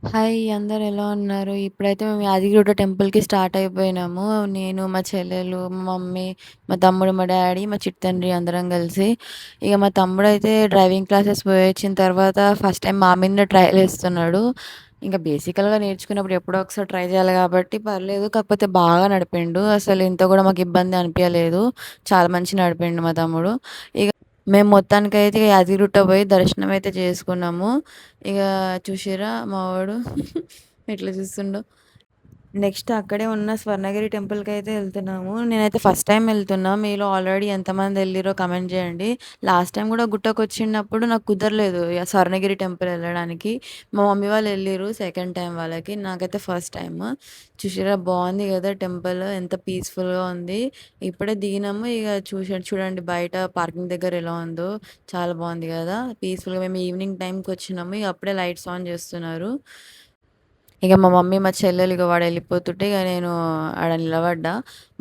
Hi! అందరూ ఎలా ఉన్నారు? ఇప్పుడైతే మేము యాదగిరిగుట్ట టెంపుల్‌కి స్టార్ట్ అయిపోయినాము. నేను, మా చెల్లెలు, మా మమ్మీ, మా తమ్ముడు, మా డ్యాడీ, మా చిట్టి తండ్రి అందరం కలిసి. ఇక మా తమ్ముడైతే డ్రైవింగ్ క్లాసెస్ పోయొచ్చిన తర్వాత ఫస్ట్ టైం మా మీదనే ట్రయల్ ఏస్తున్నాడు. ఇంకా బేసికల్‌గా నేర్చుకున్నప్పుడు ఎప్పుడో ఒకసారి ట్రై చేయాలి కాబట్టి పర్లేదు. కాకపోతే బాగా నడిపిండు. అసలు ఇంత కూడా మాకు ఇబ్బంది అనిపియలేదు. చాలా మంచిగా నడిపిండు మా తమ్ముడు. ఇగ మేము మొత్తానికైతే యాదగిరిగుట్ట పోయి దర్శనం అయితే చేసుకున్నాము. ఇక చూసిర్రా మా వోడు ఎట్లా చూస్తుండో. నెక్స్ట్ అక్కడే ఉన్న స్వర్ణగిరి టెంపుల్‌కైతే ఎళ్తున్నాము. నేనైతే ఫస్ట్ టైమ్ ఎళ్తున్నా. మీలో ఆల్రెడీ ఎంతమంది ఎళ్లిర్రో కామెంట్ జేయండి. లాస్ట్ టైమ్ గూడా గుట్టకొచ్చినప్పుడు నాకు కుదరలేదు స్వర్ణగిరి టెంపుల్ ఎళ్ళడానికి. మా మమ్మీ వాళ్ళు ఎళ్లిర్రు సెకండ్ టైమ్ వాళ్ళకి. నాకైతే ఫస్ట్ టైమ్. చూసిర్రా బావుంది గదా! టెంపుల్ ఎంత పీస్‌ఫుల్‌గా ఉంది. ఇప్పుడే దిగినాము. ఇగ చూడండి బయట పార్కింగ్ దగ్గర ఎలా ఉందో చాలా బావుంది గదా! పీస్‌ఫుల్‌గా మేము ఈవినింగ్ టైమ్‌కొచ్చినాము. ఇగ అప్పుడే లైట్స్ ఆన్ జేస్తున్నారు. ఇగ మా మమ్మీ, మా చెల్లెలు ఇగ వాడెళ్ళిపోతుంటే ఇగ నేను ఆడ నిలబడ్డా.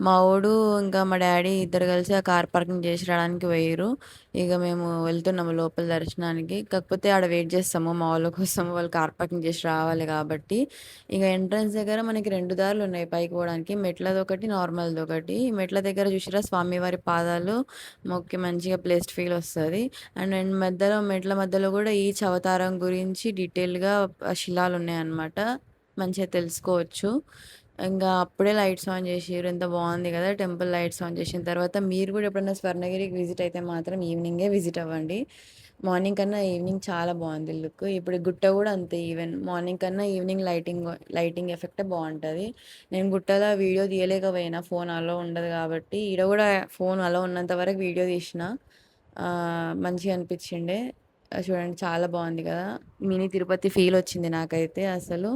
మా వోడు ఇంకా మా డ్యాడీ ఇద్దరు కలిసి ఆ కార్ పార్కింగ్ చేసి రావడానికి పోయిర్రు. ఇగ మేము వెళ్తున్నాము లోపల దర్శనానికి. కాకపోతే ఆడ వెయిట్ చేస్తాము మా వోళ్ళ కోసం. వాళ్ళు కార్ పార్కింగ్ చేసి రావాలి కాబట్టి. ఇగ ఎంట్రన్స్ దగ్గర మనకి 2 దారులున్నాయి పైకి పోవడానికి. మెట్లదొకటి, నార్మల్‌దొకటి. మెట్ల దగ్గర చూసిర్రా స్వామివారి పాదాలు మొక్కి మంచిగా బ్లెస్డ్ ఫీల్ ఒస్తది. అండ్ మధ్యలో మెట్ల మధ్యలో గూడా ఈచ్ అవతారం గురించి డీటెయిల్‌గా శిలాలున్నాయన్నమాట. మంచిగా తెలుసుకోవచ్చు. ఇంగా అప్పుడే లైట్స్ ఆన్ జేషిర్రు. ఎంత బావుంది గదా! టెంపుల్ లైట్స్ ఆన్ జేసిన తర్వాత మీరు గూడా ఎప్పుడన్నా స్వర్ణగిరికి విజిట్ అయితే మాత్రం ఈవినింగే విజిట్ అవ్వండి. మార్నింగ్ కన్నా ఈవినింగ్ చాలా బావుంది లుక్. ఇప్పుడు గుట్ట గూడా అంతే ఈవెన్ మార్నింగ్ కన్నా ఈవినింగ్ లైటింగ్ ఎఫెక్టే బావుంటది. నేను గుట్టలో వీడియో తీయలేకపోయినా ఫోన్ అలో ఉండదు గాబట్టి. ఈడ గూడా ఫోన్ అలో ఉన్నంత వరకు వీడియో తీషినా. మంచిగా అనిపిచ్చిండే. చూడండి చాలా బావుంది గదా! మినీ తిరుపతి ఫీలొచ్చింది నాకైతే అసలు.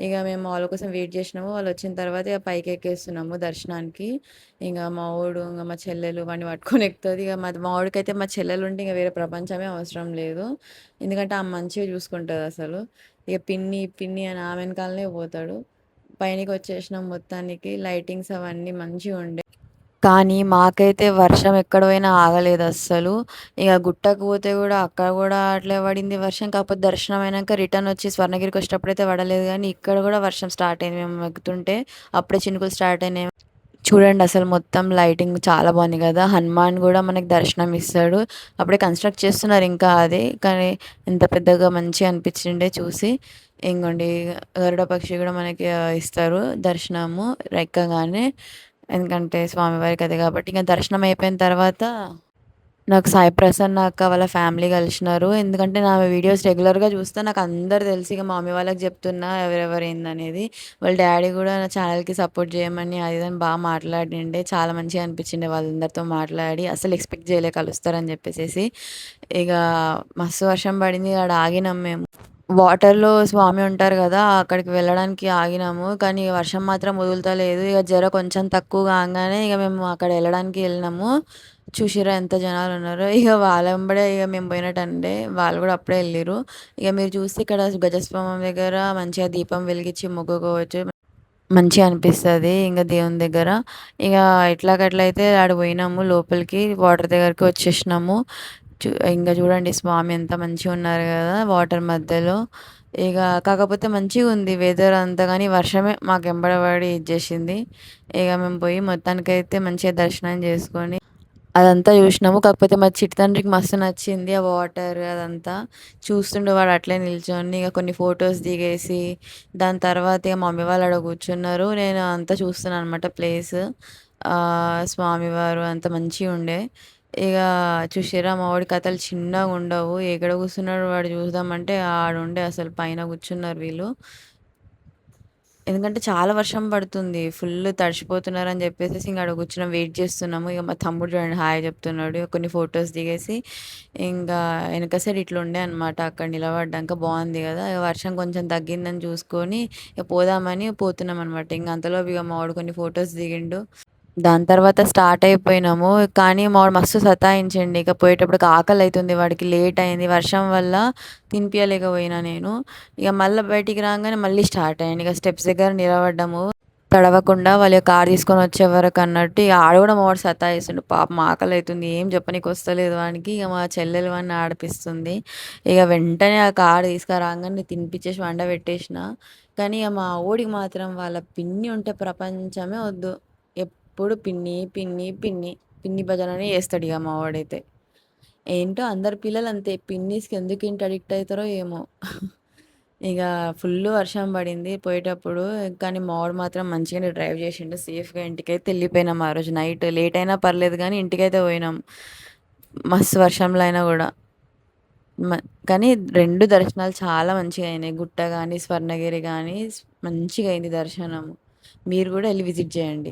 ఇగ మేము వాళ్ళ కోసం వెయిట్ జేసినాము. వాళ్ళొచ్చిన తర్వాత ఇగ పైకెక్కేస్తున్నాము దర్శనానికి. ఇంగ మా వోడు, ఇంగ మా చెల్లెలు వాడిని పట్టుకొని ఎక్కుతది. ఇగ మా వోడికైతే మా చెల్లెలుంటే ఇంగ వేరే ప్రపంచమే అవసరం లేదు. ఎందుకంటే ఆమె మంచిగా చూసుకుంటదసలు. ఇగ పిన్ని, పిన్ని అని ఆమె ఎనకాలనే పోతాడు. పైనకొచ్చేసినాం మొత్తానికి. లైటింగ్స్ అవన్నీ మంచిగుండే. కానీ మాకైతే వర్షం ఎక్కడ పోయినా ఆగలేదస్సలు. ఇగ గుట్టకు పోతే గూడా అక్కడ గూడా అట్లే పడింది వర్షం. కాకపోతే దర్శనం అయినంక రిటర్న్ వచ్చి స్వర్ణగిరికొచ్చేటప్పుడైతే పడలేదు గానీ, ఇక్కడ గూడా వర్షం స్టార్ట్ అయింది మేము ఎక్కుతుంటే. అప్పుడే చినుకులు స్టార్ట్ అయినాయి. చూడండి అసలు మొత్తం లైటింగ్ చాలా బాగుంది గదా! హనుమాన్ గూడా మనకి దర్శనం ఇస్తాడు. అప్పుడే కన్‌స్ట్రక్ట్ చేస్తున్నారు ఇంకా అది. కానీ ఎంత పెద్దగా మంచిగా అనిపించిండే చూసి. ఇంగోండి గరుడ పక్షి గూడా మనకి ఇస్తారు దర్శనము ఎక్కగానే. ఎందుకంటే స్వామివారికి అదే కాబట్టి. ఇంక దర్శనం అయిపోయిన తర్వాత నాకు సాయి ప్రసన్న అక్క వాళ్ళ ఫ్యామిలీ కలిసినారు. ఎందుకంటే నా వీడియోస్ రెగ్యులర్‌గా చూస్తా. నాకందరూ తెలుసు. ఇక మా మమ్మీ వాళ్ళకి చెప్తున్నా ఎవరెవరు ఏందనేది. వాళ్ళ డ్యాడీ గూడా నా ఛానెల్‌కి సపోర్ట్ చేయమని అది ఇది అని మాట్లాడిండే. చాలా మంచిగా అనిపించిండే వాళ్ళందరితో మాట్లాడి. అసలు ఎక్స్‌పెక్ట్ చేయలే కలుస్తారని చెప్పేసేసి. ఇక మస్తు వర్షం పడింది. ఆడ ఆగినాం మేము. వాటర్‌లో స్వామి ఉంటారు గదా! అక్కడికి వెళ్ళడానికి ఆగినాము. కానీ వర్షం మాత్రం వదులుతలేదు. ఇగ జర కొంచెం తక్కువ కాంగానే ఇగ మేము అక్కడ ఎళ్ళడానికి ఎళ్ళినాము. చూసిర్రా ఎంత జనాలున్నారో. ఇగ వాళ్ళ వెంబడే ఇగ మేము పోయినట్టండే. వాళ్ళు గూడా అప్పుడే ఎళ్ళిర్రు. ఇగ మీరు చూస్తే ఇక్కడ గజస్తంభం దగ్గర మంచిగా దీపం వెలిగించి మొక్కుకోవచ్చు. మంచిగా అనిపిస్తది. ఇంగ దేవుని దగ్గర. ఇగ ఎట్లాగట్లయితే ఆడ పోయినాము లోపలికి. వాటర్ దగ్గరికి వచ్చేసినాము. ఇంగ చూడండి స్వామి ఎంత మంచిగున్నారు గదా! వాటర్ మధ్యలో. ఇగ కాకపోతే మంచిగుంది వెదర్ అంతా గాని వర్షమే మాకు ఎంబడ పడి ఇది జేసింది. ఇగ మేము పోయి మొత్తానికైతే మంచిగా దర్శనం చేసుకొని అదంతా జూసినాము. కాకపోతే మా చిట్టి తండ్రికి మస్తు నచ్చింది. ఆ వాటర్ అదంతా. చూస్తుండే వాడు అట్లే నిల్చొని ఇగ కొన్ని ఫోటోస్ దిగేసి, దాని తర్వాత ఇగ మమ్మీ వాళ్ళు ఆడ కూర్చున్నారు. నేను అంతా చూస్తున్నాననమాట ప్లేస్. స్వామివారు అంతా మంచిగుండే. ఇగ చూసిర్రా మా వోడి కథలు చిన్నగుండవు. ఎక్కడ కూర్చున్నాడో వాడు చూద్దామంటే ఆడుండే అసలు పైన కూర్చున్నారు వీళ్ళు. ఎందుకంటే చాలా వర్షం పడుతుంది. ఫుల్ తడిచిపోతున్నారని జెప్పేసేసి ఇంగ ఆడ కూర్చున్నాం. వెయిట్ జేస్తున్నాము. ఇగ మా తమ్ముడు చూడండి హాయ్ జెప్తున్నాడు. కొన్ని ఫోటోస్ దిగేసి ఇంగా ఎనక సైడ్ ఇట్లుండే అనమాట. అక్కడ నిలబడ్డాంక బావుంది గదా! ఇగ వర్షం కొంచెం తగ్గిందని చూసుకొని ఇగ పోదామని పోతున్నామనమాట. ఇంగ అంతలోపు ఇగ మా వోడు కొన్ని ఫోటోస్ దిగిండు. దాని తర్వాత స్టార్ట్ అయిపోయినాము. కానీ మా వాడు మస్తు సతాయించిండు. ఇక పోయేటప్పటికి ఆకలైతుంది వాడికి లేట్ అయింది. వర్షం వల్ల తినిపియలేకపోయినా నేను. ఇక మళ్ళా బయటికి రాంగానే మళ్ళీ స్టార్ట్ అయ్యిండు. ఇక స్టెప్స్ దగ్గర నిలబడ్డాము. తడవకుండా వాళ్ళ కారు తీసుకొని వచ్చే వరకు అన్నట్టు ఇక ఆడ కూడా మా వాడు సతాయిస్తుండు. పాపం ఆకలి అవుతుంది, ఏం చెప్పనీకి వస్తలేదు వానికి. ఇక మా చెల్లెలు వాడిని ఆడిపిస్తుంది. ఇక వెంటనే ఆ కారు తీసుకురాగానే తినిపించేసి వండబెట్టేసిన. కానీ ఇక మా ఊడికి మాత్రం వాళ్ళ పిన్ని ఉంటే ప్రపంచమే వద్దు. ఎప్పుడు పిన్ని పిన్ని పిన్ని పిన్ని భజననే చేస్తాడు ఇక మా వాడైతే. ఏంటో అందరి పిల్లలు అంతే, పిన్నీస్కి ఎందుకు ఇంత అడిక్ట్ అవుతారో ఏమో. ఇక ఫుల్ వర్షం పడింది పోయేటప్పుడు. కానీ మా వాడు మాత్రం మంచిగానే డ్రైవ్ చేసిండు. సేఫ్గా ఇంటికైతే వెళ్ళిపోయినాం. ఆ రోజు నైట్ లేట్ అయినా పర్లేదు కానీ ఇంటికైతే పోయినాం, మస్తు వర్షంలో అయినా కూడా. మ కానీ 2 దర్శనాలు చాలా మంచిగా అయినాయి. గుట్ట గాని, స్వర్ణగిరి గాని మంచిగా అయింది దర్శనం. మీరు కూడా ఎళ్లి విజిట్ చేయండి.